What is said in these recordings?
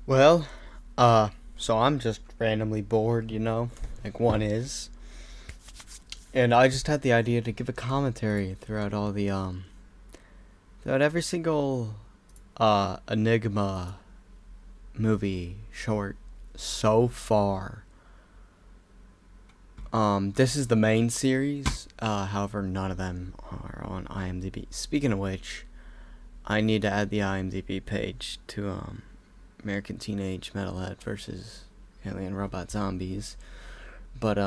Well, so I'm just randomly bored, like one is. And I just had the idea to give a commentary throughout every single Enigma movie short so far. This is the main series. However, none of them are on IMDb. Speaking of which, I need to add the IMDb page to American Teenage Metalhead versus Alien Robot Zombies. But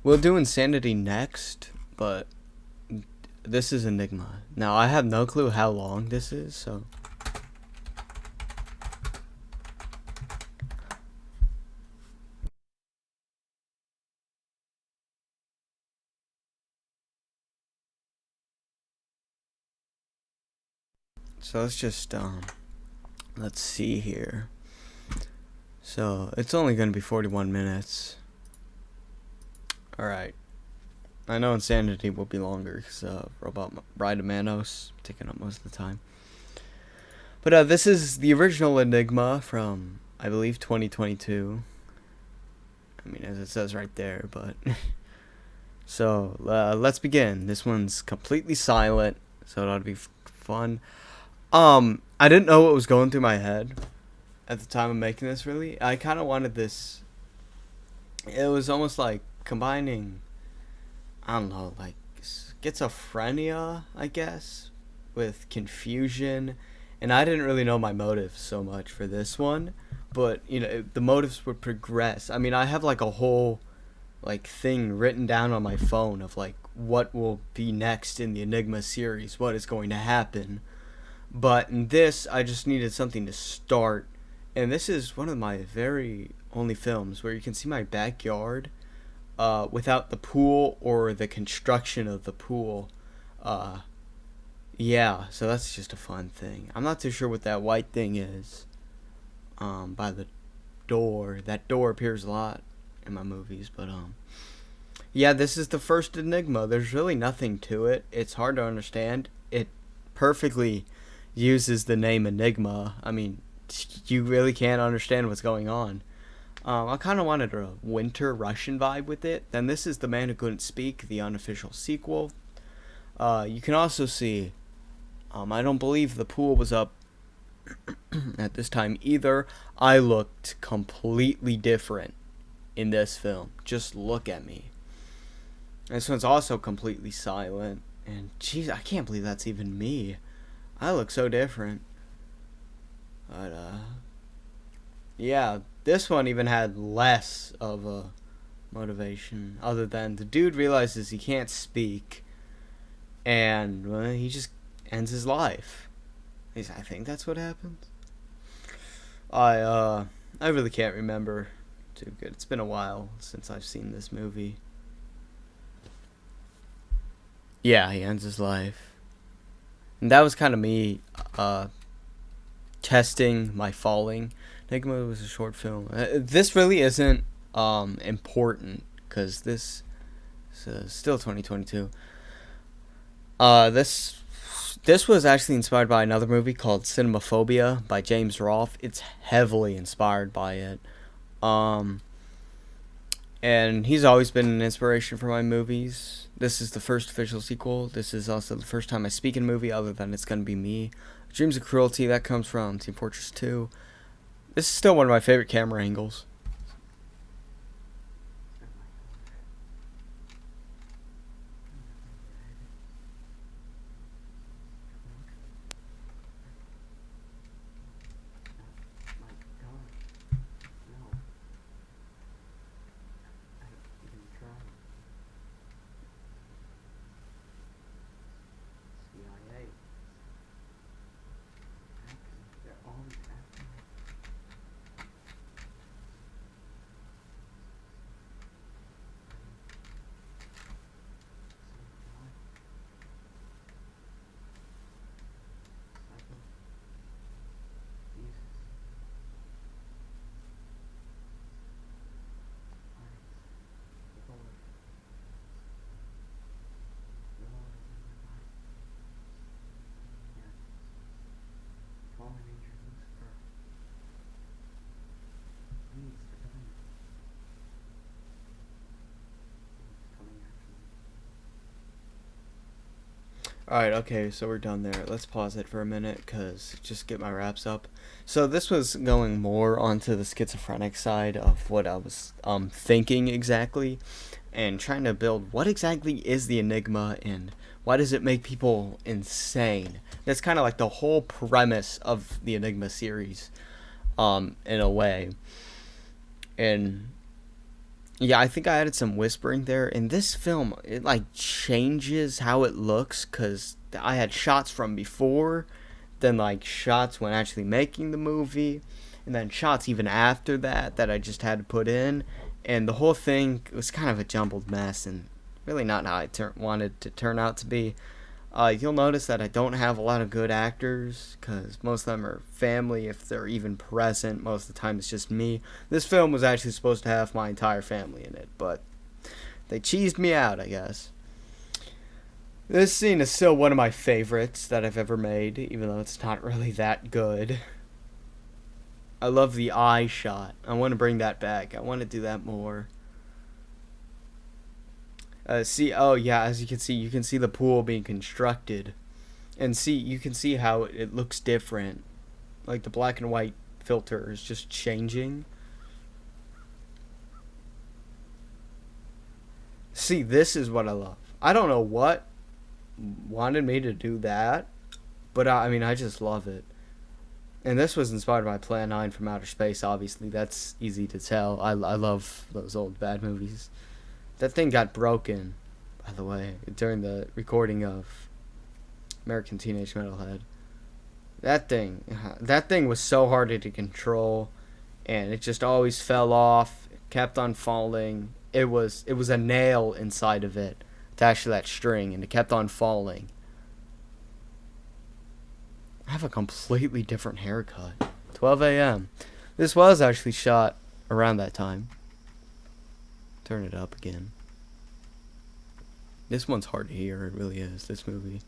we'll do Insanity next, but this is Enigma. Now I have no clue how long this is, so let's see here. So it's only gonna be 41 minutes. All right. I know Insanity will be longer because Robot Bride of Manos taking up most of the time. But this is the original Enigma from I believe 2022. I mean, as it says right there, but so let's begin. This one's completely silent, so it ought to be fun. I didn't know what was going through my head at the time of making this. Really, I kind of wanted this. It was almost like combining, I don't know, like schizophrenia, I guess, with confusion, and I didn't really know my motives so much for this one, but the motives would progress. I mean, I have like a whole like thing written down on my phone of like what will be next in the Enigma series, what is going to happen. But in this, I just needed something to start, and this is one of my very only films where you can see my backyard without the pool or the construction of the pool. Uh, yeah, so that's just a fun thing. I'm not too sure what that white thing is by the door. That door appears a lot in my movies, but yeah, this is the first Enigma. There's really nothing to it. It's hard to understand. It perfectly uses the name Enigma. I mean, you really can't understand what's going on. I kind of wanted a winter Russian vibe with it. Then this is The Man Who Couldn't Speak, the unofficial sequel. You can also see, I don't believe the pool was up at this time either. I looked completely different in this film. Just look at me. This one's also completely silent. And jeez, I can't believe that's even me. I look so different. But yeah, this one even had less of a motivation other than the dude realizes he can't speak and well, he just ends his life. I think that's what happens. I really can't remember too good. It's been a while since I've seen this movie. Yeah, he ends his life. And that was kind of me testing my falling. Enigma was a short film. This really isn't important because this is still 2022. This was actually inspired by another movie called Cinemaphobia by James Rolfe. It's heavily inspired by it. Um, and he's always been an inspiration for my movies. This is the first official sequel. This is also the first time I speak in a movie other than It's Gonna Be Me. Dreams of Cruelty, that comes from Team Fortress 2. This is still one of my favorite camera angles. Alright, okay, so we're done there. Let's pause it for a minute, because just get my wraps up. So this was going more onto the schizophrenic side of what I was thinking exactly, and trying to build what exactly is the Enigma, and why does it make people insane? That's kind of like the whole premise of the Enigma series, in a way. And yeah, I think I added some whispering there. In this film, it like changes how it looks because I had shots from before, then like shots when actually making the movie, and then shots even after that that I just had to put in, and the whole thing was kind of a jumbled mess and really not how I wanted to turn out to be. You'll notice that I don't have a lot of good actors because most of them are family if they're even present. Most of the time it's just me. This film was actually supposed to have my entire family in it, but they cheesed me out, I guess. This scene is still one of my favorites that I've ever made, even though it's not really that good. I love the eye shot. I want to bring that back. I want to do that more. Oh yeah, as you can see the pool being constructed, and you can see how it looks different. Like the black and white filter is just changing. See, this is what I love. I don't know what wanted me to do that, but I mean, I just love it. And this was inspired by Plan 9 from Outer Space, obviously. That's easy to tell. I love those old bad movies. That thing got broken, by the way, during the recording of American Teenage Metalhead. That thing was so hard to control, and it just always fell off. It kept on falling. It was a nail inside of it attached to that string, and it kept on falling. I have a completely different haircut. 12 a.m. This was actually shot around that time. Turn it up again. This one's hard to hear, it really is, this movie.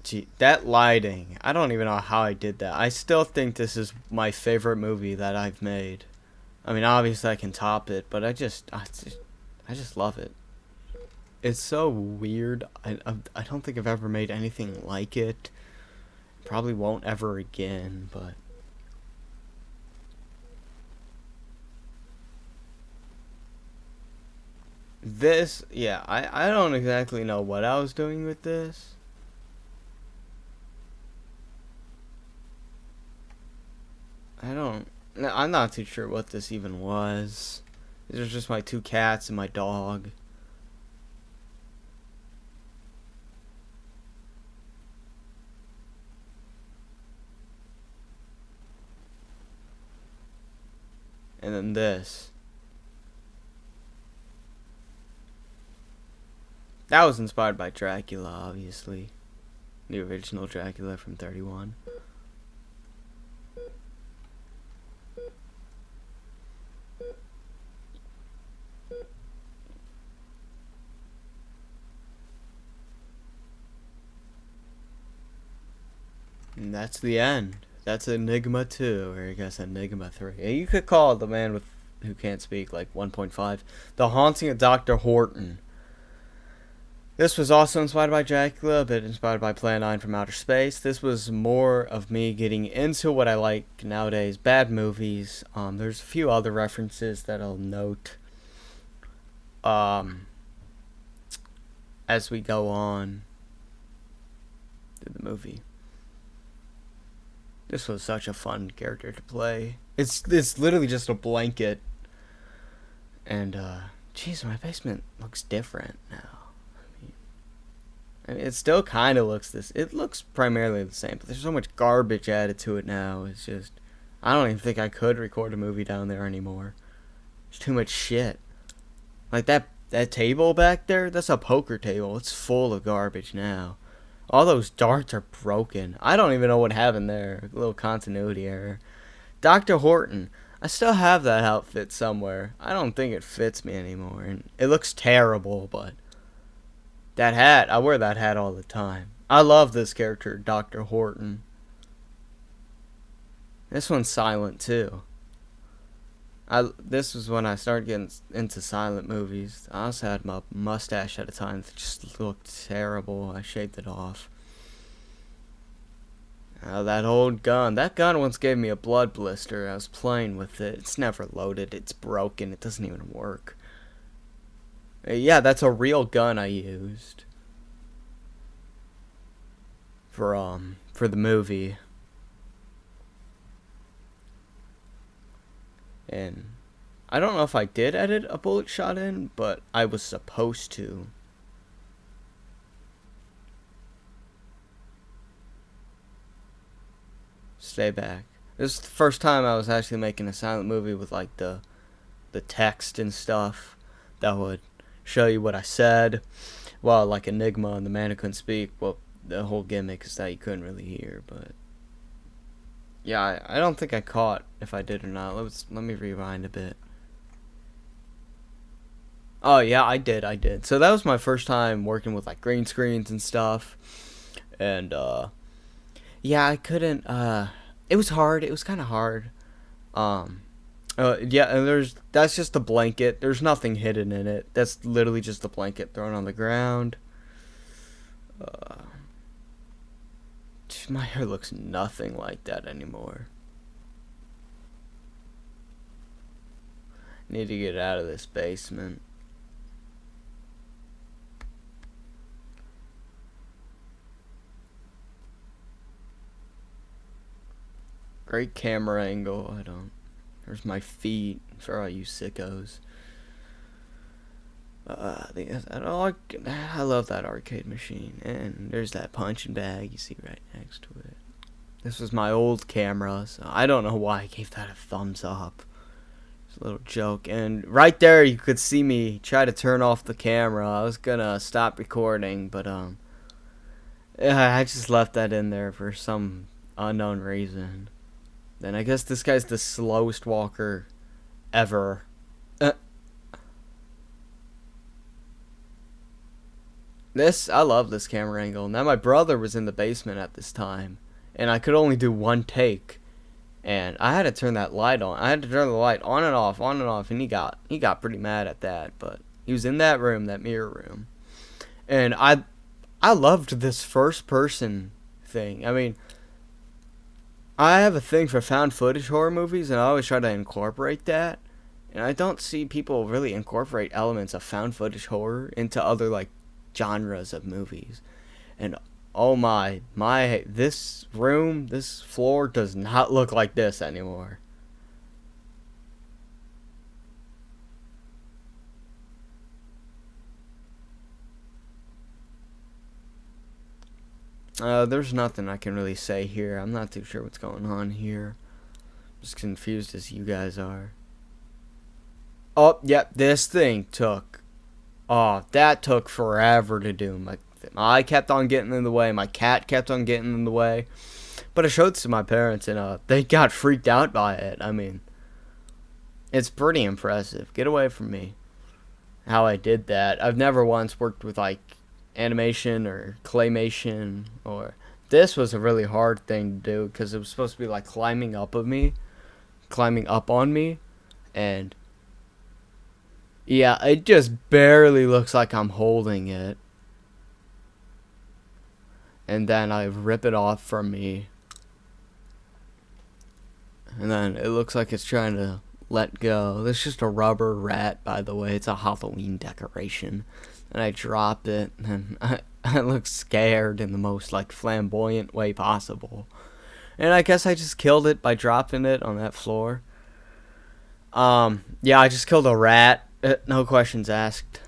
Gee, that lighting. I don't even know how I did that. I still think this is my favorite movie that I've made. I mean, obviously I can top it, but I just love it. It's so weird. I don't think I've ever made anything like it. Probably won't ever again, but this, yeah, I don't exactly know what I was doing with this. I don't, no, I'm not too sure what this even was. These are just my two cats and my dog. And then this. That was inspired by Dracula, obviously. The original Dracula from 31. And that's the end. That's Enigma 2, or I guess Enigma 3. Yeah, you could call it The Man with Who Can't Speak, like 1.5. The Haunting of Dr. Horton. This was also inspired by Dracula, but inspired by Plan 9 from Outer Space. This was more of me getting into what I like nowadays, bad movies. There's a few other references that I'll note as we go on through the movie. This was such a fun character to play. It's literally just a blanket. And, jeez, my basement looks different now. I mean, it still kind of looks this. It looks primarily the same, but there's so much garbage added to it now. It's just, I don't even think I could record a movie down there anymore. There's too much shit. Like that table back there, that's a poker table. It's full of garbage now. All those darts are broken. I don't even know what happened there. A little continuity error. Dr. Horton. I still have that outfit somewhere. I don't think it fits me anymore. And it looks terrible, but that hat, I wear that hat all the time. I love this character, Dr. Horton. This one's silent too. This was when I started getting into silent movies. I also had my mustache at a time that just looked terrible. I shaved it off. That old gun. That gun once gave me a blood blister. I was playing with it. It's never loaded. It's broken. It doesn't even work. Yeah, that's a real gun I used for the movie. And I don't know if I did edit a bullet shot in, but I was supposed to. Stay back. This is the first time I was actually making a silent movie with like the text and stuff that would show you what I said. Well, like Enigma and the man who couldn't speak. Well, the whole gimmick is that you couldn't really hear, but yeah, I don't think I caught if I did or not. Let me rewind a bit. Oh yeah, I did. So that was my first time working with like green screens and stuff, and yeah, I couldn't. It was hard. It was kind of hard. Yeah, and that's just a blanket. There's nothing hidden in it. That's literally just a blanket thrown on the ground. My hair looks nothing like that anymore. Need to get out of this basement. Great camera angle. There's my feet for all you sickos. I love that arcade machine. And there's that punching bag you see right next to it. This was my old camera, so I don't know why I gave that a thumbs up. It's a little joke. And right there you could see me try to turn off the camera. I was gonna stop recording, but I just left that in there for some unknown reason. Then I guess this guy's the slowest walker ever. I love this camera angle. Now my brother was in the basement at this time, and I could only do one take, and I had to turn that light on. I had to turn the light on and off, and he got pretty mad at that. But he was in that room, that mirror room, and I loved this first person thing. I mean, I have a thing for found footage horror movies, and I always try to incorporate that. And I don't see people really incorporate elements of found footage horror into other like genres of movies. And oh my, this floor does not look like this anymore. There's nothing I can really say here. I'm not too sure what's going on here. I'm just confused as you guys are. Oh, yep, this thing took... Oh, that took forever to do. My eye kept on getting in the way. My cat kept on getting in the way. But I showed it to my parents, and they got freaked out by it. I mean, it's pretty impressive. Get away from me. How I did that. I've never once worked with, like, animation or claymation. Or this was a really hard thing to do because it was supposed to be, like, climbing up on me. And... yeah, it just barely looks like I'm holding it. And then I rip it off from me. And then it looks like it's trying to let go. This is just a rubber rat, by the way. It's a Halloween decoration. And I drop it, and I look scared in the most, like, flamboyant way possible. And I guess I just killed it by dropping it on that floor. Yeah, I just killed a rat. No questions asked.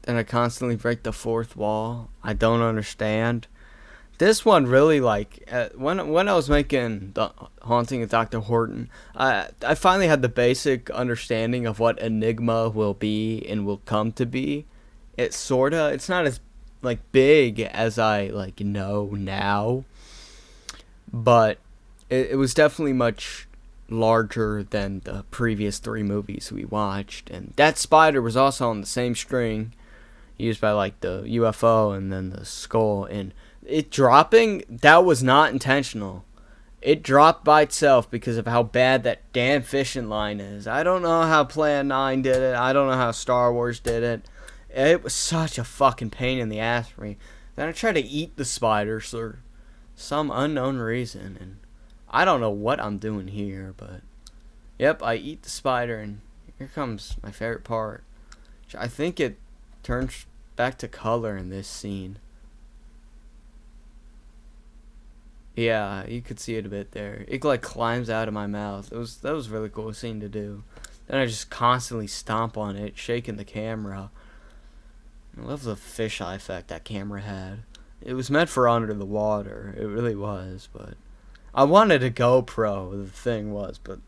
And I constantly break the fourth wall. I don't understand. This one really, like, when I was making The Haunting of Dr. Horton, I finally had the basic understanding of what Enigma will be and will come to be. It's not as, like, big as I, like, know now. But it was definitely much larger than the previous 3 movies we watched. And that spider was also on the same string used by, like, the UFO and then the skull. And it dropping, that was not intentional. It dropped by itself because of how bad that damn fishing line is. I don't know how Plan 9 did it. I don't know how Star Wars did it. It was such a fucking pain in the ass for me. Then I tried to eat the spiders for some unknown reason. And I don't know what I'm doing here, but... Yep, I eat the spider, and here comes my favorite part. I think it turns back to color in this scene. Yeah, you could see it a bit there. It like climbs out of my mouth. That was a really cool scene to do. Then I just constantly stomp on it, shaking the camera. I love the fisheye effect that camera had. It was meant for under the water. It really was, but I wanted a GoPro, the thing was, but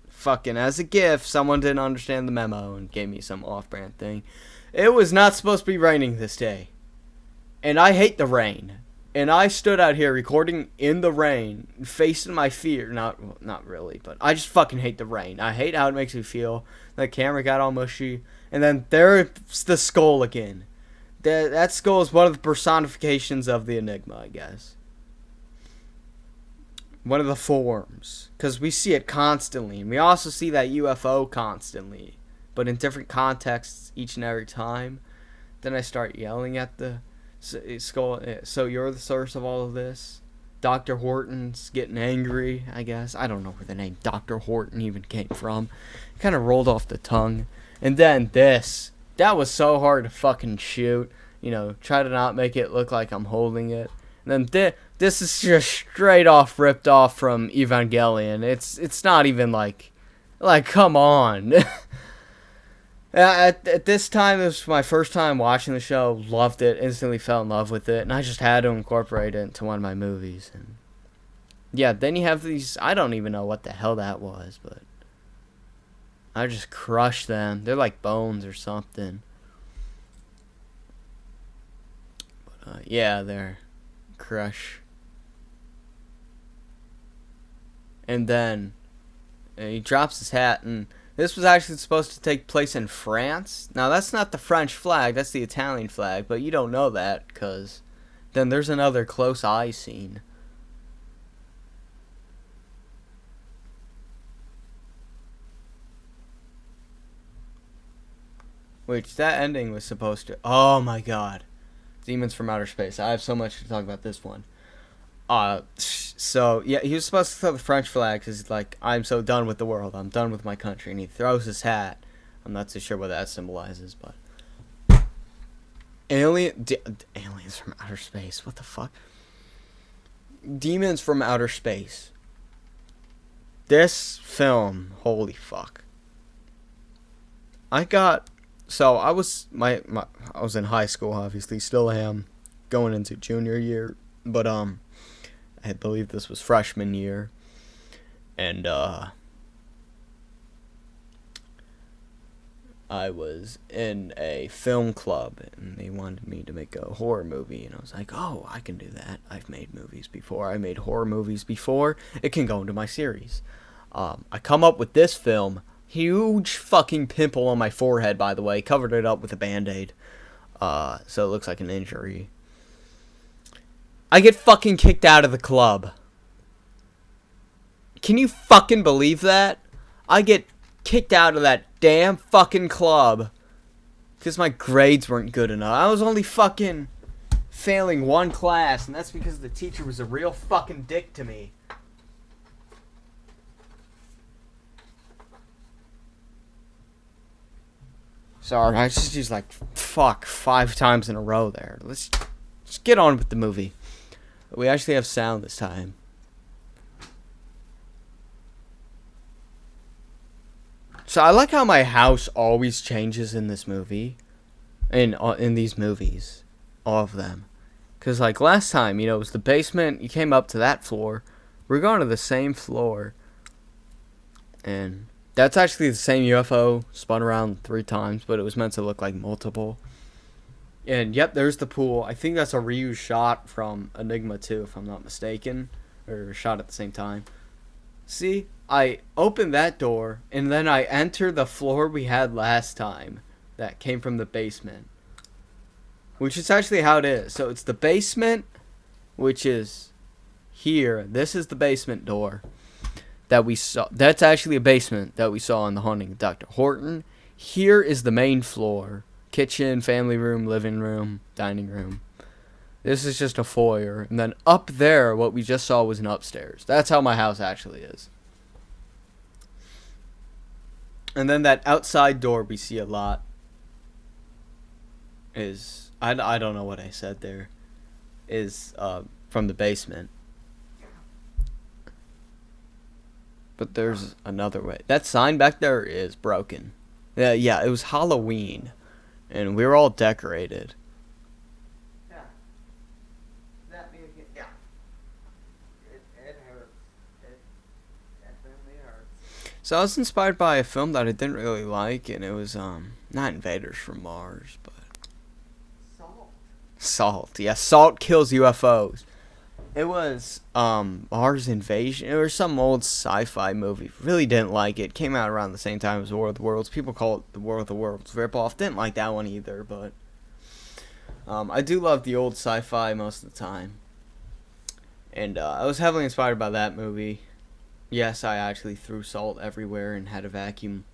fucking as a gift, someone didn't understand the memo and gave me some off-brand thing. It was not supposed to be raining this day. And I hate the rain. And I stood out here recording in the rain, facing my fear. Not really, but I just fucking hate the rain. I hate how it makes me feel. The camera got all mushy. And then there's the skull again. That skull is one of the personifications of the Enigma, I guess. One of the forms. Because we see it constantly. And we also see that UFO constantly. But in different contexts each and every time. Then I start yelling at the skull. So you're the source of all of this? Dr. Horton's getting angry, I guess. I don't know where the name Dr. Horton even came from. It kind of rolled off the tongue. And then this. That was so hard to fucking shoot. You know, try to not make it look like I'm holding it. And then this is just straight off ripped off from Evangelion. It's not even like come on. At this time, it was my first time watching the show. Loved it. Instantly fell in love with it. And I just had to incorporate it into one of my movies. And yeah, then you have these... I don't even know what the hell that was, but... I just crushed them. They're like bones or something. But, yeah, they're... Crush. And then... he drops his hat and... This was actually supposed to take place in France. Now, that's not the French flag. That's the Italian flag. But you don't know that because then there's another close eye scene. Which, that ending was supposed to... Oh, my God. Demons from Outer Space. I have so much to talk about this one. So, yeah, he was supposed to throw the French flag because he's like, I'm so done with the world. I'm done with my country. And he throws his hat. I'm not too sure what that symbolizes, but... Aliens from outer space. What the fuck? Demons from outer space. This film, holy fuck. I was in high school, obviously, still am, going into junior year, but I believe this was freshman year, and I was in a film club, and they wanted me to make a horror movie, and I was like, oh, I can do that. I've made movies before. I made horror movies before. It can go into my series. I come up with this film. Huge fucking pimple on my forehead, by the way. Covered it up with a Band-Aid. So it looks like an injury. I get fucking kicked out of the club. Can you fucking believe that? I get kicked out of that damn fucking club. Because my grades weren't good enough. I was only fucking failing one class. And that's because the teacher was a real fucking dick to me. Sorry, I just used like fuck 5 times in a row there. Let's just get on with the movie. We actually have sound this time. So I like how my house always changes in this movie. In these movies. All of them. Because like last time, it was the basement. You came up to that floor. We're going to the same floor. And that's actually the same UFO. Spun around 3 times. But it was meant to look like multiple. And yep, there's the pool. I think that's a reused shot from Enigma 2, if I'm not mistaken. Or shot at the same time. See, I open that door, and then I enter the floor we had last time. That came from the basement. Which is actually how it is. So it's the basement, which is here, this is the basement door that we saw. That's actually a basement that we saw in The Haunting of Dr. Horton. Here is the main floor. Kitchen, family room, living room, dining room. This is just a foyer. And then up there, what we just saw was an upstairs. That's how my house actually is. And then that outside door we see a lot is... I don't know what I said there. Is from the basement. But there's another way. That sign back there is broken. Yeah, it was Halloween. And we were all decorated. Yeah. That means, yeah. It hurts. It definitely hurts. So I was inspired by a film that I didn't really like, and it was not Invaders from Mars, but Salt. Yeah, Salt kills UFOs. It was Mars Invasion. It was some old sci-fi movie. Really didn't like it. Came out around the same time as War of the Worlds. People call it the War of the Worlds ripoff. Didn't like that one either, but I do love the old sci-fi most of the time. And I was heavily inspired by that movie. Yes, I actually threw salt everywhere and had a vacuum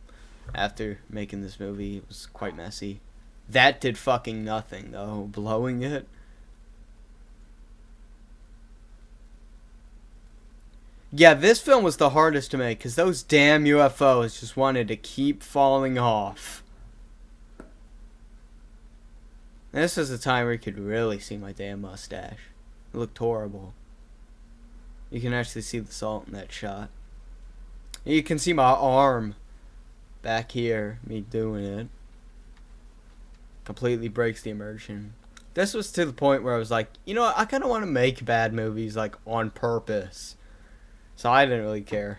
after making this movie. It was quite messy. That did fucking nothing, though. Blowing it. Yeah, this film was the hardest to make because those damn UFOs just wanted to keep falling off. This is the time where you could really see my damn mustache. It looked horrible. You can actually see the salt in that shot. You can see my arm back here, me doing it. Completely breaks the immersion. This was to the point where I was like, you know what, I kind of want to make bad movies like on purpose. So I didn't really care.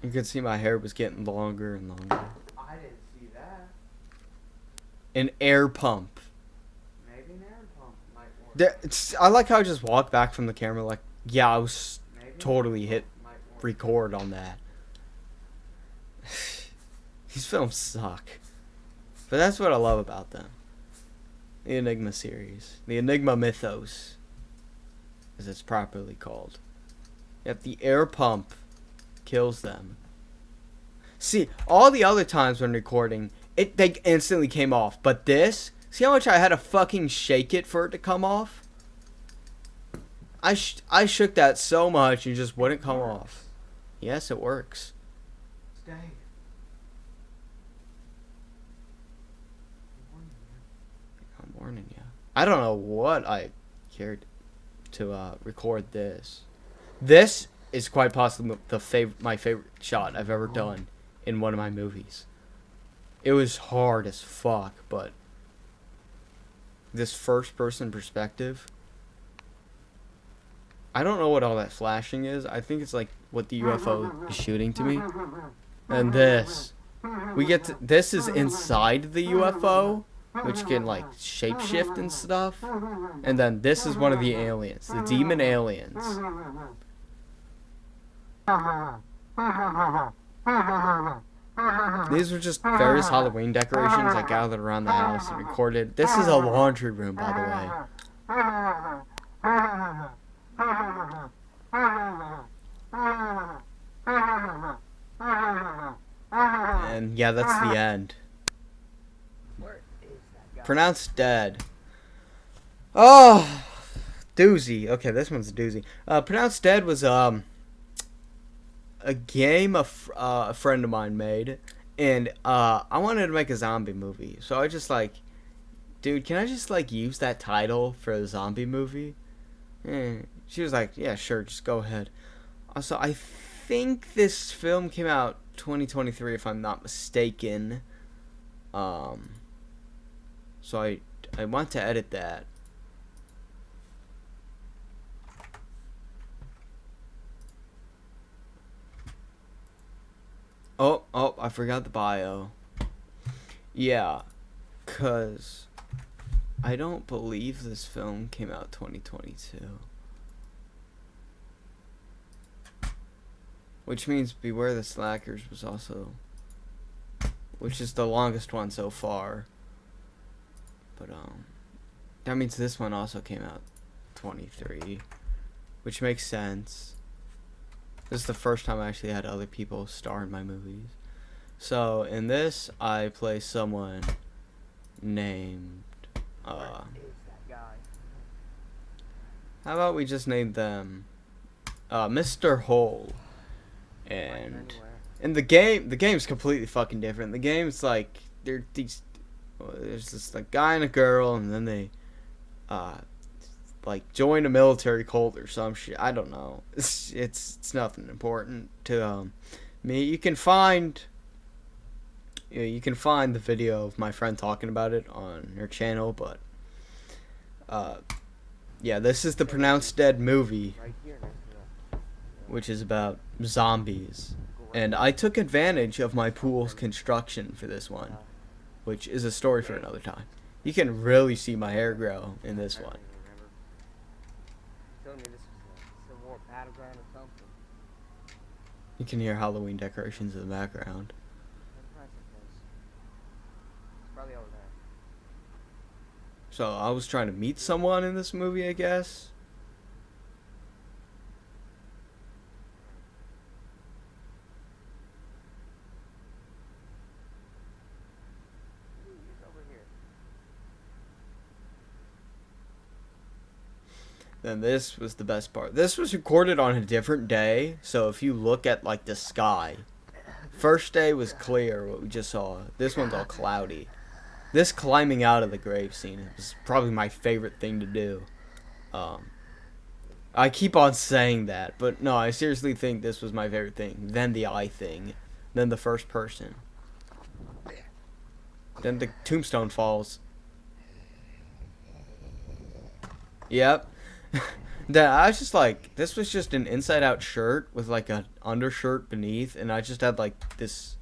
You could see my hair was getting longer and longer. I didn't see that. An air pump. Maybe an air pump might work. I like how I just walked back from the camera like, yeah, I was Maybe totally hit might work. record on that. These films suck. But that's what I love about them. The Enigma series. The Enigma Mythos, as it's properly called. Yet the air pump kills them. See, all the other times when recording, they instantly came off. But this, see how much I had to fucking shake it for it to come off? I shook that so much and it just wouldn't come off. Yes, it works. Stay. I'm warning you. I don't know what I cared to record this. This is quite possibly my favorite shot I've ever done in one of my movies. It was hard as fuck, but this first-person perspective, I don't know what all that flashing is. I think it's like what the UFO is shooting to me. And this, this is inside the UFO, which can like shapeshift and stuff. And then this is one of the aliens, the demon aliens. These were just various Halloween decorations I gathered around the house and recorded. This is a laundry room, by the way. And yeah, that's the end. Pronounced dead. Oh, doozy. Okay, this one's a doozy. Pronounced Dead was a game a friend of mine made, and I wanted to make a zombie movie. So I just like, dude, can I just like use that title for a zombie movie? She was like, yeah, sure, just go ahead. So I think this film came out 2023, if I'm not mistaken. So I want to edit that. Oh, I forgot the bio. Yeah, 'cause I don't believe this film came out 2022. Which means Beware the Slackers was also, which is the longest one so far. But that means this one also came out 23, which makes sense. This is the first time I actually had other people star in my movies. So in this, I play someone named. How about we just name them Mr. Hole? And in the game's completely fucking different. The game's like there's this like guy and a girl, and then they like join a military cult or some shit. I don't know. It's nothing important to me. You can find the video of my friend talking about it on her channel, but yeah, this is the Pronounced Dead movie, which is about zombies. And I took advantage of my pool's construction for this one, which is a story for another time. You can really see my hair grow in this one. You can hear Halloween decorations in the background. So I was trying to meet someone in this movie, I guess. Then this was the best part. This was recorded on a different day, so if you look at like the sky, first day was clear, what we just saw. This one's all cloudy. This climbing out of the grave scene is probably my favorite thing to do. I keep on saying that, but no, I seriously think this was my favorite thing. Then the eye thing. Then the first person. Then the tombstone falls. Yep. That I was just like, this was just an inside-out shirt with like an undershirt beneath, and I just had like this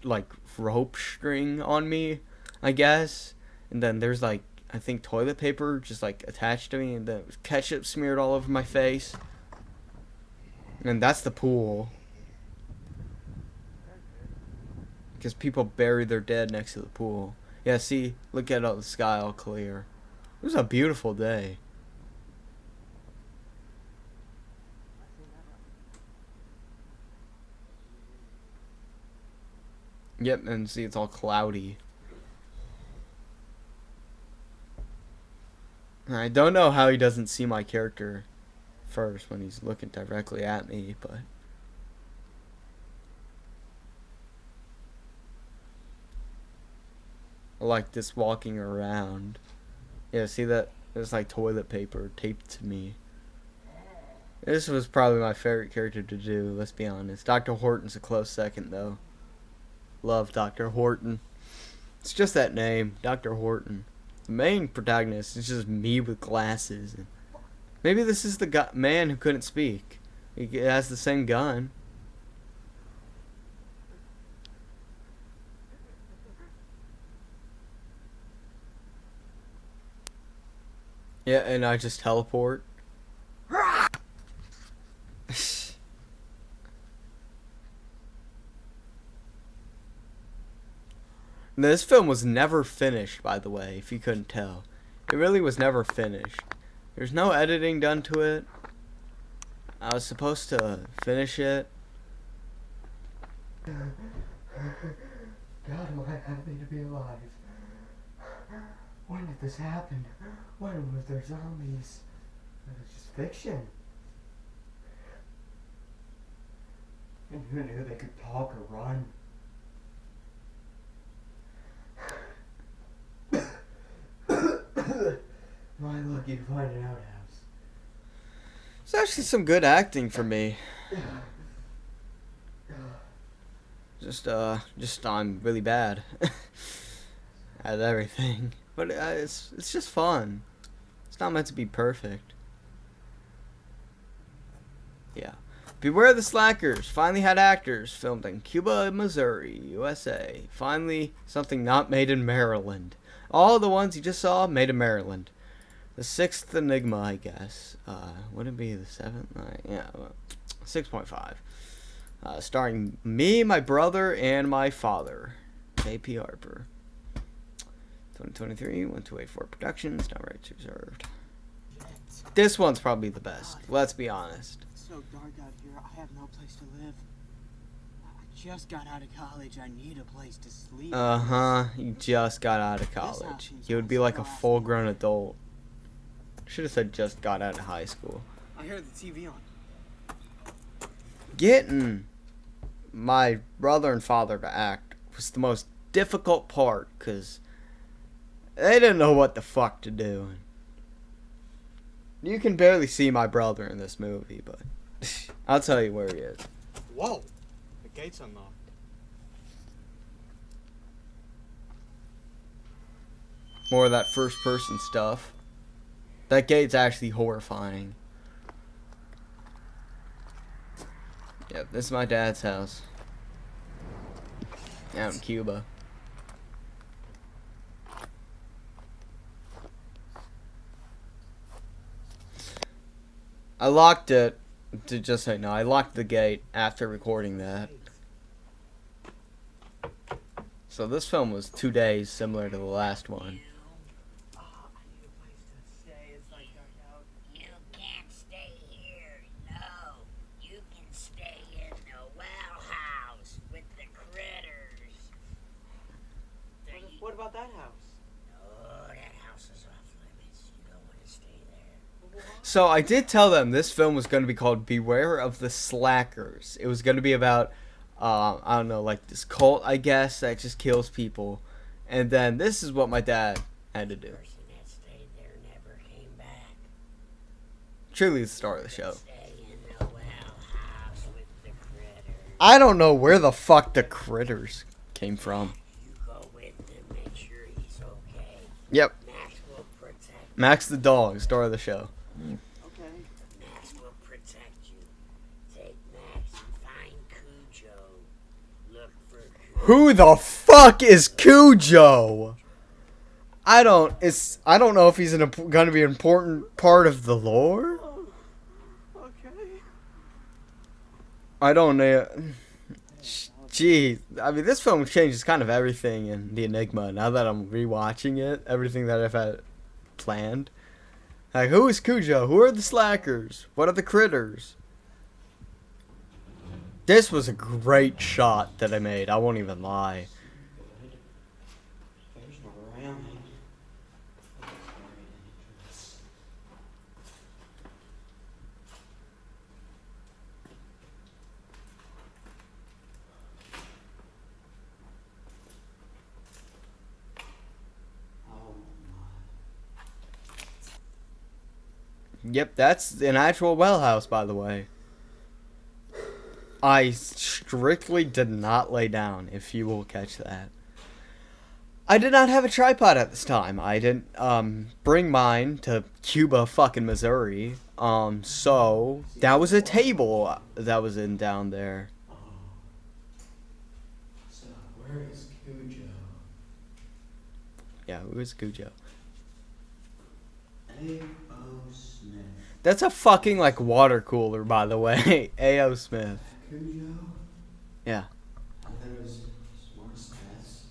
like rope string on me, I guess. And then there's like, I think toilet paper just like attached to me, and then ketchup smeared all over my face. And that's the pool. Because people bury their dead next to the pool. Yeah, see, look at all the sky all clear. It was a beautiful day. Yep, and see, it's all cloudy. I don't know how he doesn't see my character first when he's looking directly at me, but I like this walking around. Yeah, see that? There's like toilet paper taped to me. This was probably my favorite character to do, let's be honest. Dr. Horton's a close second, though. Love Dr. Horton. It's just that name, Dr. Horton. The main protagonist is just me with glasses. Maybe this is the man who couldn't speak. He has the same gun. Yeah, and I just teleport. This film was never finished, by the way, if you couldn't tell. It really was never finished. There's no editing done to it. I was supposed to finish it. God, am I happy to be alive. When did this happen? When was there zombies? It was just fiction. And who knew they could talk or run? My lucky to find an outhouse. It's actually some good acting for me. Just I'm really bad at everything. But it's just fun. It's not meant to be perfect. Yeah. Beware the Slackers. Finally had actors filmed in Cuba, Missouri, USA. Finally, something not made in Maryland. All the ones you just saw made in Maryland. The 6th Enigma, I guess. Would it be the 7th? Yeah, 6.5. Starring me, my brother, and my father, J.P. Harper. 2023, 1284 Productions, now rights reserved. This one's probably the best. Let's be honest. It's so dark out here. I have no place to live. I just got out of college. I need a place to sleep. You just got out of college. You would be like a full-grown adult. Should have said just got out of high school. I heard the TV on. Getting my brother and father to act was the most difficult part, because they didn't know what the fuck to do. You can barely see my brother in this movie, but I'll tell you where he is. Whoa! The gate's unlocked. More of that first-person stuff. That gate's actually horrifying. Yep, this is my dad's house. Out in Cuba. I locked it, to just say no, I locked the gate after recording that. So this film was 2 days, similar to the last one. You can't stay here. No, you can stay in the well house with the critters. What about that house? Oh, that house is off limits. You don't want to stay there. So I did tell them this film was going to be called Beware of the Slackers. It was going to be about, I don't know, like this cult, I guess, that just kills people. And then this is what my dad had to do. The person that stayed there never came back. Truly the star of the show. Stay in the well house with the critters. I don't know where the fuck the critters came from. You go with him, make sure he's okay. Yep. Max will protect Max the dog, star of the show. Okay. Max will protect you. Take Max and find Cujo. Look for Cujo. Who the fuck is Cujo? I don't know if he's gonna be an important part of the lore. Okay. I don't know. Jeez, I mean, this film changes kind of everything in the Enigma. Now that I'm rewatching it, everything that I've had planned. Like, who is Cujo? Who are the slackers? What are the critters? This was a great shot that I made. I won't even lie. There's no around. Yep, that's an actual well house, by the way. I strictly did not lay down, if you will catch that. I did not have a tripod at this time. I didn't bring mine to Cuba, fucking Missouri. So that was a table that was in down there. So, where is Cujo? Yeah, it was Cujo. A.O. Smith. That's a fucking like water cooler, by the way. A.O. Smith. Cujo? Yeah. I thought it was Smart's Test.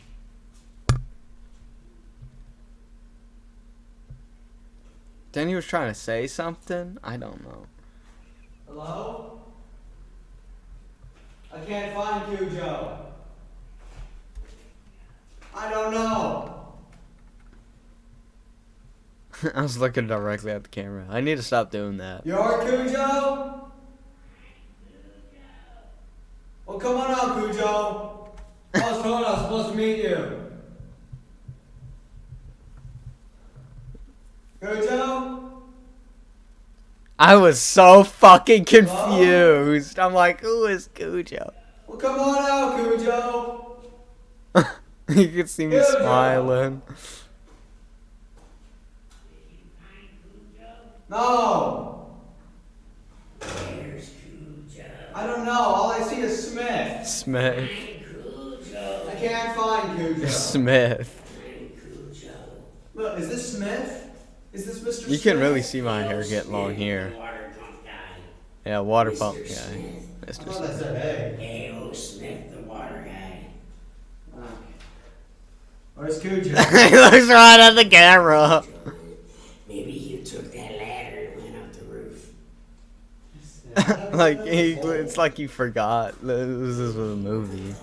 Then he was trying to say something. I don't know. Hello? I can't find Cujo. I don't know. I was looking directly at the camera. I need to stop doing that. You're Cujo? Well, come on out, Cujo. I was told I was supposed to meet you. Cujo? I was so fucking confused. I'm like, who is Cujo? Well, come on out, Cujo. You can see me Cujo. smiling. No. Where's Cujo? I don't know. All I see is Smith. Smith. Cujo. I can't find Cujo. Smith. Cujo. Look, is this Smith? Is this Mr. You Smith? can really see my hair getting long here. Water pump guy. Yeah, water pump Mr. guy. Smith. I Mr. thought that Smith. said hey. A.O. Smith, the water guy. Okay. Where's Cujo? He looks right at the camera. Maybe you took that ladder and went Like it's like you forgot this was a movie.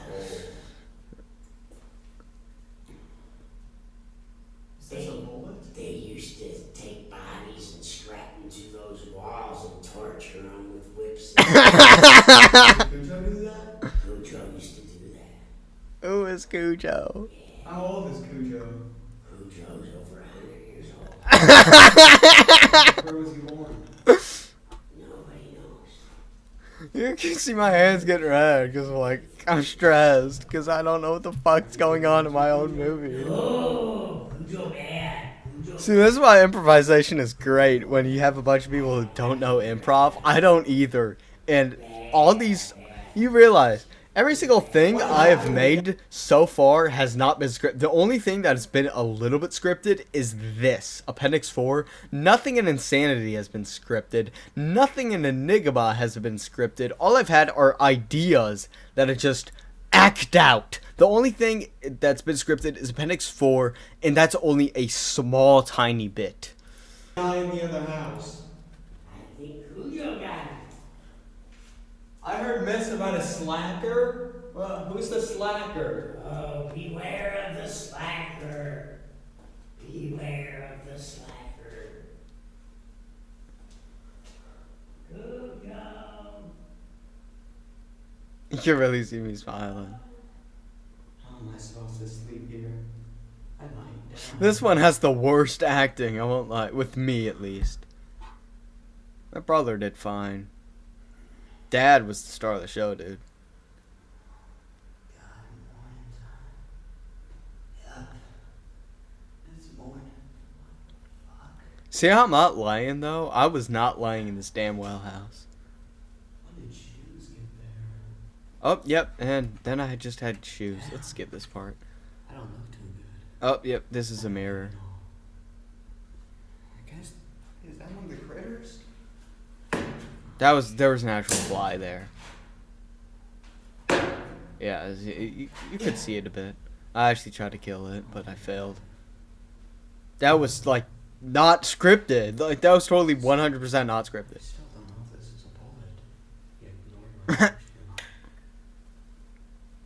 They used to take bodies and strap them to those walls and torture them with whips. Cujo do that? Cujo used to do that. Who is Cujo? How old is Cujo? Cujo's over 100 years old. Where was he born? Nobody knows. You can see my hands getting red because like I'm stressed because I don't know what the fuck's going on in my own movie. Oh, Cujo bad. Cujo See, this is why improvisation is great when you have a bunch of people who don't know improv. I don't either. And all these, you realize, every single thing I have made so far has not been scripted. The only thing that has been a little bit scripted is this, Appendix 4. Nothing in Insanity has been scripted. Nothing in Enigma has been scripted. All I've had are ideas that are just act out. The only thing that's been scripted is Appendix 4, and that's only a small, tiny bit. Guy in the other house. I think Cujo got it. I heard myths about a slacker. Well, who's the slacker? Oh, beware of the slacker. Beware of the slacker. Cujo. You can really see me smiling. How am I supposed to sleep here? I might die. This one has the worst acting, I won't lie. With me, at least. My brother did fine. Dad was the star of the show, dude. God, morning time. Yep. It's morning. Fuck. See how I'm not lying, though? I was not lying in this damn well house. When did shoes get there? Oh, yep, and then I just had shoes. Let's skip this part. I don't look too good. Oh, yep, this is a mirror. I guess, is that one of the critters? There was an actual fly there. Yeah, you could see it a bit. I actually tried to kill it, but I failed. That was, like, not scripted. Like, that was totally 100% not I scripted. still don't know if this is a bullet. You ignored my question.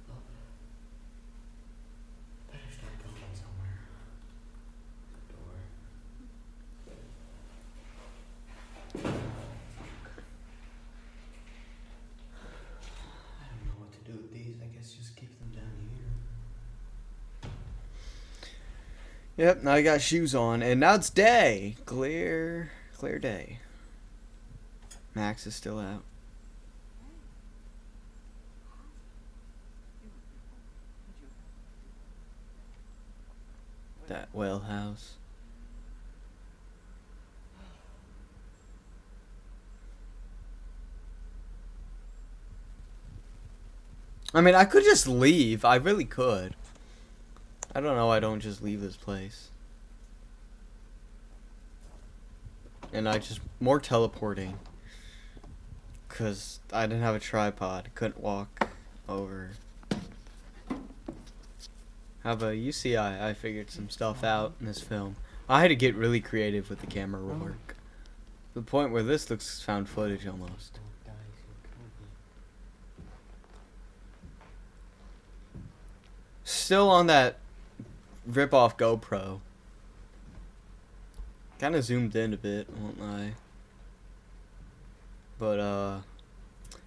Oh. Better start going somewhere. Door. I don't know what to do with these. I guess just keep them down here. Yep, now I got shoes on, and now it's day. Clear day. Max is still out. That whale house. I mean, I could just leave. I really could. I don't know why I don't just leave this place. And I just... More teleporting. Because I didn't have a tripod. Couldn't walk over. How about you see I figured some stuff out in this film. I had to get really creative with the camera work. To the point where this looks found footage almost. Still on that rip-off GoPro. Kind of zoomed in a bit, won't lie. But,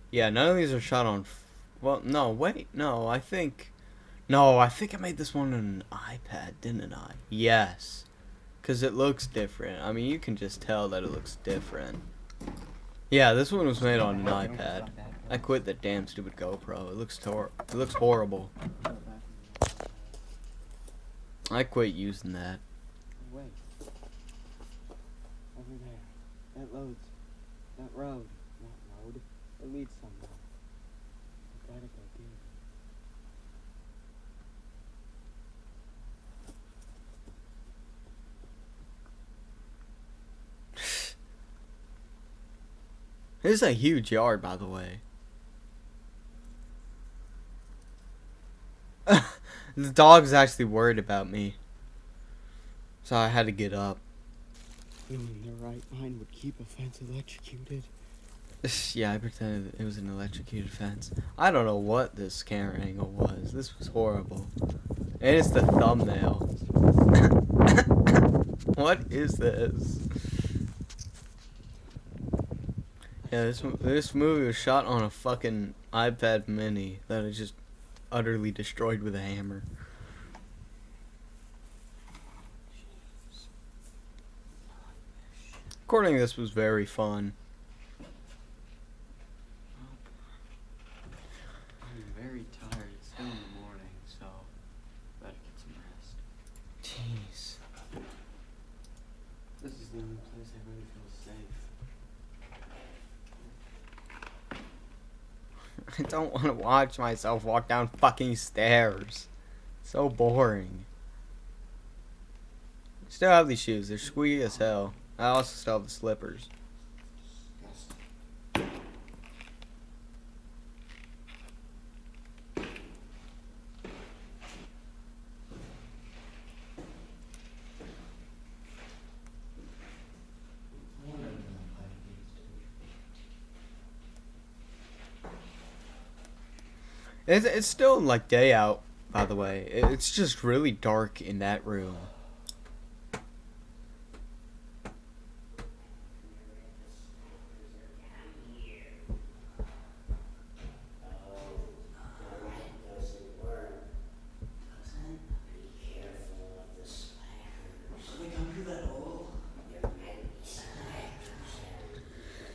yeah, none of these are shot on... Well, no, wait, no, I think... No, I think I made this one on an iPad, didn't I? Yes. Because it looks different. I mean, you can just tell that it looks different. Yeah, this one was made on an iPad. I quit the damn stupid GoPro. It looks horrible. I quit using that. Wait. Over there. That road. Not road. It leads somewhere. I gotta go get it. This is a huge yard, by the way. The dog's actually worried about me. So I had to get up. Who in their right mind would keep a fence electrocuted? Yeah, I pretended it was an electrocuted fence. I don't know what this camera angle was. This was horrible. And it's the thumbnail. What is this? Yeah, this movie was shot on a fucking iPad mini that I just utterly destroyed with a hammer. Recording this was very fun. I'm very tired. It's still in the morning, so better get some rest. Jeez. This is the only place I really feel safe. I don't want to watch myself walk down fucking stairs. So boring. Still have these shoes. They're squeaky as hell. I also still have the slippers. It's still like day out, by the way. It's just really dark in that room.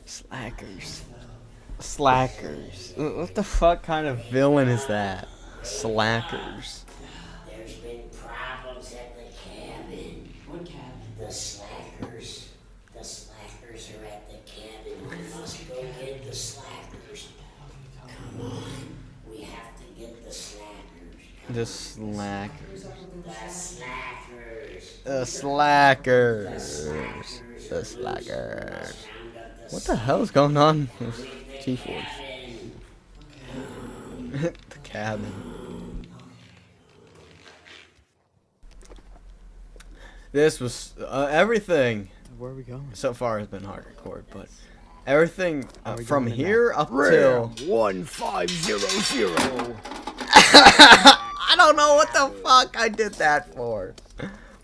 Slackers. Slackers. What the fuck kind of villain is that? Slackers. There's been problems at the cabin. What cabin? The slackers. The slackers are at the cabin. We must go get the slackers. Come on. We have to get the slackers. The slackers. The slackers. The slackers. The slackers. What the hell is going on with T-Force? The cabin. This was everything. Where are we going? So far has been hard to record, but everything Are we from going in here up till 1500. I don't know what the fuck I did that for.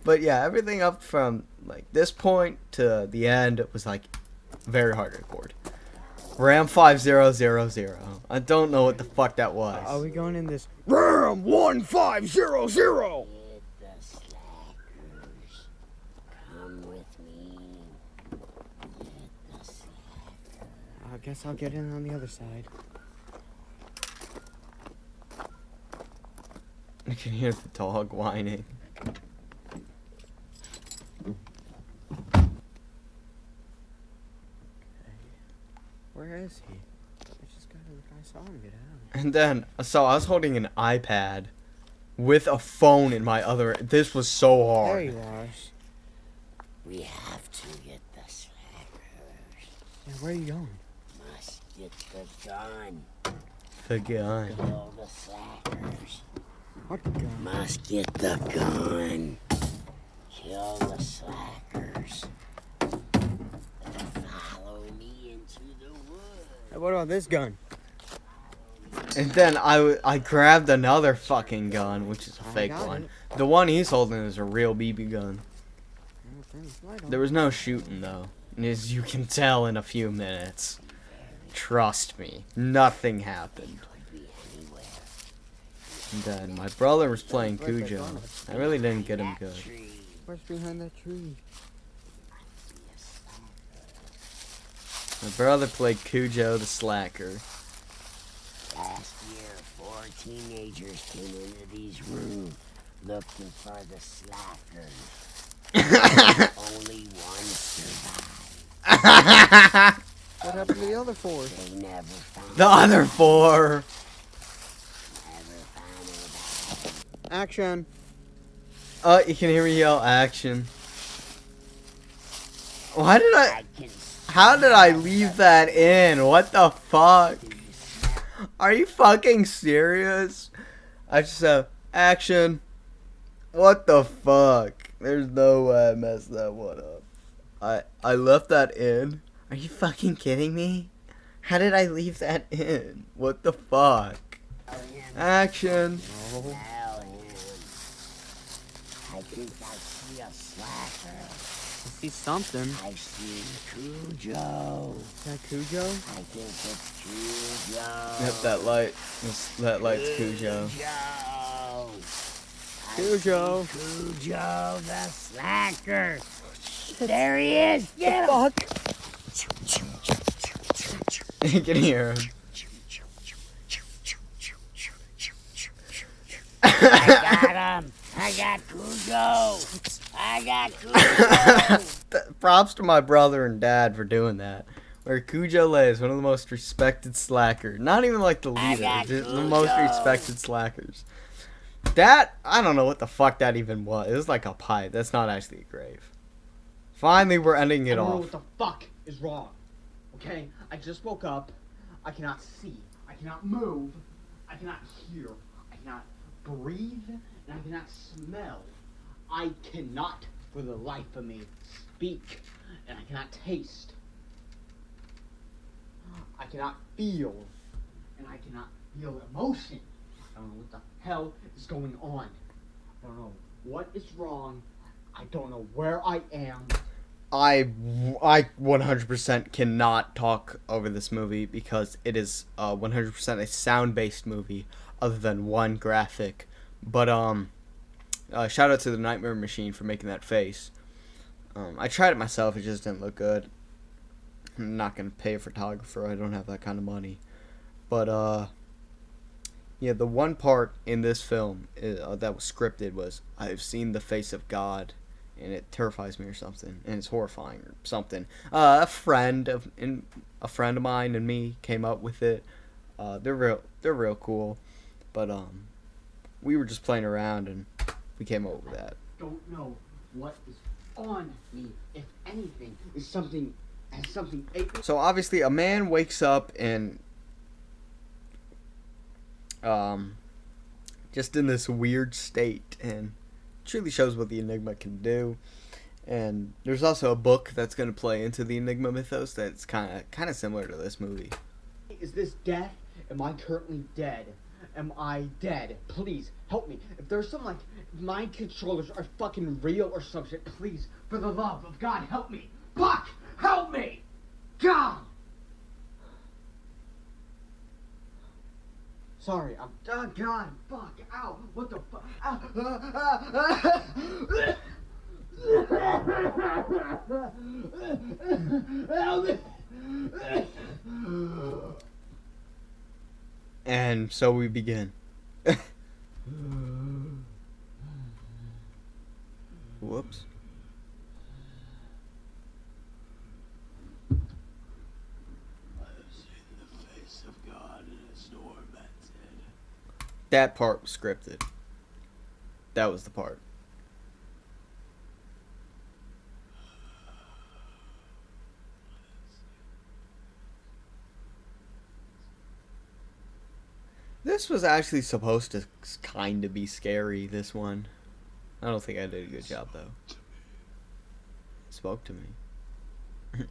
But yeah, everything up from like this point to the end was like very hard to record. Ram 5000. I don't know what the fuck that was. Are we going in this? Ram 1500. Get the slackers. Come with me. Get the slackers. I guess I'll get in on the other side. I can hear the dog whining. Where is he? I saw him get out. And then, so I was holding an iPad with a phone in my other. This was so There hard. you are. We have to get the slackers. Yeah, where are you going? Must get the gun. The gun. Kill the slackers. What gun? Must get the gun. Kill the slackers. Follow me into the woods. Hey, what about this gun? And then I grabbed another fucking gun, which is a I fake got one. it. The one he's holding is a real BB gun. Light on. There was no shooting though, as you can tell in a few minutes. Trust me, nothing happened. Could be anywhere. And then my brother was playing Where's that Cujo. gun? I really didn't get him good. Tree. What's behind that tree? Be a slacker. My brother played Cujo the Slacker. Last year, 4 teenagers came into these rooms looking for the slackers. Only one survived. What happened to the other four? They never found The other four. never found it. Action. You can hear me yell action. Why did I can How did I leave that in? What the fuck? Are you fucking serious? I just have action. What the fuck? There's no way I messed that one up. I left that in. Are you fucking kidding me? How did I leave that in? What the fuck? Action. Hellion. I think I see a slacker. I see something. I see Cujo. Is that Cujo? I think it's Cujo. Yep, that light. That light's Cujo. Cujo. Cujo the slacker. There he is. Get him. You can hear him. I got him. I got Cujo. I got Cujo. Props to my brother and dad for doing that. Where Cujo lays, one of the most respected slackers. Not even like the leader, just the most respected slackers. That, I don't know what the fuck that even was. It was like a pipe. That's not actually a grave. Finally, we're ending it I don't know off. what the fuck is wrong. Okay? I just woke up. I cannot see. I cannot move. I cannot hear. I cannot breathe. And I cannot smell. I cannot, for the life of me, speak. And I cannot taste. I cannot feel. And I cannot feel emotion. I don't know what the hell is going on. I don't know what is wrong. I don't know where I am. I 100% cannot talk over this movie because it is 100% a sound-based movie other than one graphic. But shout out to the Nightmare Machine for making that face. I tried it myself, it just didn't look good. I'm not going to pay a photographer, I don't have that kind of money. But yeah, the one part in this film that was scripted was, I've seen the face of God. And it terrifies me or something, and it's horrifying or something. A friend of mine and me came up with it. They're real cool, but we were just playing around and we came up with that. Don't know what is on me. If anything, is something has something. So obviously, a man wakes up and just in this weird state and truly shows what the Enigma can do. And there's also a book that's going to play into the Enigma mythos that's kind of similar to this movie. Is this death? Am I currently dead? Am I dead? Please help me. If there's some like mind controllers are fucking real or some shit, please, for the love of God, help me. Fuck, help me. God. Sorry, I'm. Oh God, fuck, ow, what the fuck? And so we begin. Whoops. That part was scripted. That was the part. This was actually supposed to kind of be scary, this one. I don't think I did a good job, though. Spoke to me.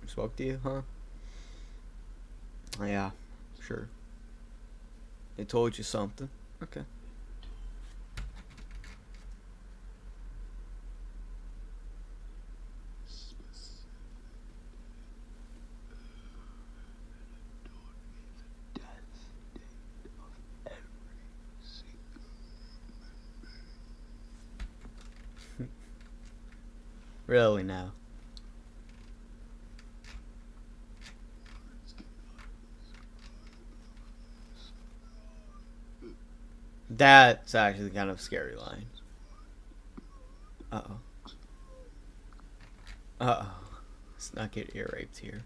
Spoke to you, huh? Yeah, sure. It told you something. Okay. Really now? That's actually kind of a scary line. Uh-oh. Uh-oh. Let's not get ear raped here.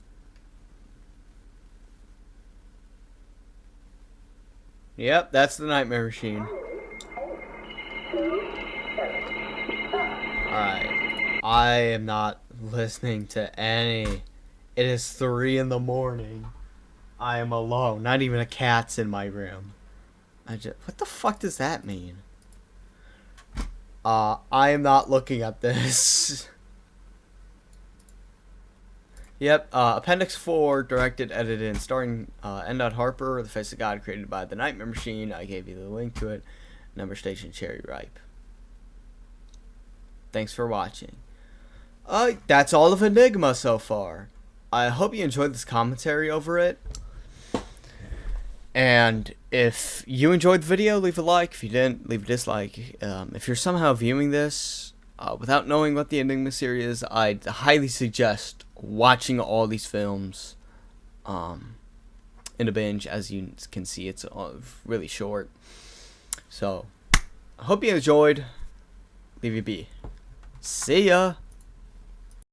Yep, that's the Nightmare Machine. Alright. I am not listening to any. It is 3 in the morning. I am alone. Not even a cat's in my room. What the fuck does that mean? I am not looking at this. Yep, Appendix 4, directed, edited, and starring N. Harper, The Face of God, created by The Nightmare Machine. I gave you the link to it. Number station Cherry Ripe. Thanks for watching. That's all of Enigma so far. I hope you enjoyed this commentary over it. And if you enjoyed the video, leave a like. If you didn't, leave a dislike. If you're somehow viewing this without knowing what the Enigma series is, I'd highly suggest watching all these films in a binge. As you can see, it's really short. So, I hope you enjoyed. Leave you be. See ya!